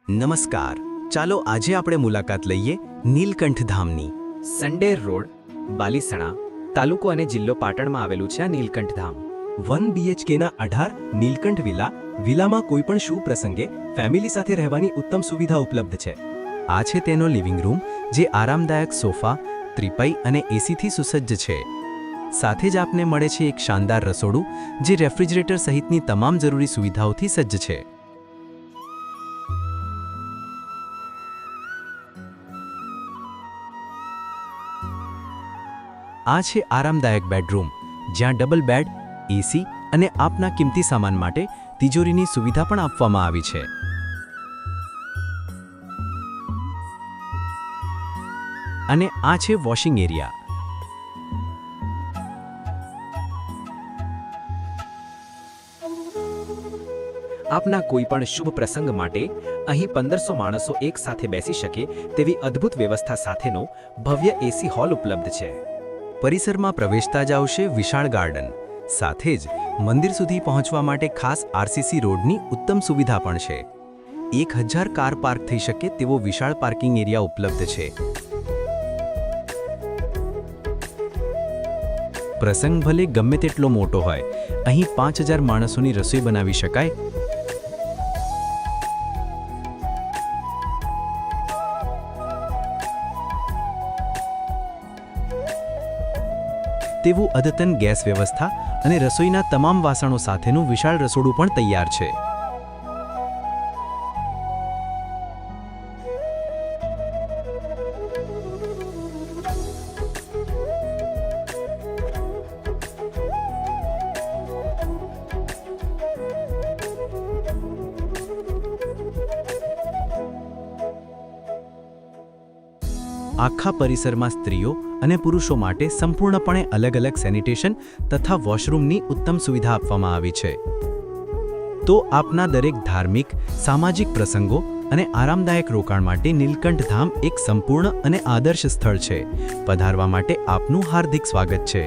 નમસ્કાર, ચાલો આજે આપણે મુલાકાત લઈએ નીલકંઠ ધામની. સંડેર રોડ, બાલીસણા, તાલુકો અને જિલ્લો પાટણમાં આવેલું છે આ નીલકંઠ ધામ. 1 BHKના 18 નીલકંઠ વિલામાં કોઈપણ શુભ પ્રસંગે ફેમિલી સાથે રહેવાની ઉત્તમ સુવિધા ઉપલબ્ધ છે. આ છે તેનો લિવિંગ રૂમ, જે આરામદાયક સોફા, ત્રિપાઈ અને એસીથી સુસજ્જ છે. સાથે જ આપને મળે છે એક શાનદાર રસોડું, જે રેફ્રિજરેટર સહિતની તમામ જરૂરી સુવિધાઓથી સજ્જ છે. આ છે આરામદાયક બેડરૂમ, જ્યાં ડબલ બેડ, એસી અને આપના કિંમતી સામાન માટે તિજોરીની સુવિધા પણ આપવામાં આવી છે. અને આ છે વોશિંગ એરિયા. આપના કોઈ પણ શુભ પ્રસંગ માટે અહીં 1500 માણસો એક સાથે બેસી શકે તેવી અદ્ભુત વ્યવસ્થા સાથેનો ભવ્ય એસી હોલ ઉપલબ્ધ છે. પરિસરમાં પ્રવેશતા જ આવશે વિશાળ ગાર્ડન. સાથે જ મંદિર સુધી પહોંચવા માટે ખાસ આરસીસી રોડની ઉત્તમ સુવિધા પણ છે. 1000 કાર પાર્ક થઈ શકે તેવો વિશાળ પાર્કિંગ એરિયા ઉપલબ્ધ છે. પ્રસંગ ભલે ગમે તેટલો મોટો હોય, અહીં 5000 માણસોની રસોઈ બનાવી શકાય. તેવું અદ્યતન ગેસ વ્યવસ્થા અને રસોઈના તમામ વાસણો સાથેનું વિશાળ રસોડું પણ તૈયાર છે. આખા પરિસરમાં સ્ત્રીઓ અને પુરુષો માટે સંપૂર્ણપણે અલગ-અલગ સેનિટેશન તથા વોશરૂમની ઉત્તમ સુવિધા આપવામાં આવી છે. તો આપના દરેક ધાર્મિક, સામાજિક પ્રસંગો અને આરામદાયક રોકાણ માટે નીલકંઠ ધામ એક સંપૂર્ણ અને આદર્શ સ્થળ છે. પધારવા માટે આપનું હાર્દિક સ્વાગત છે.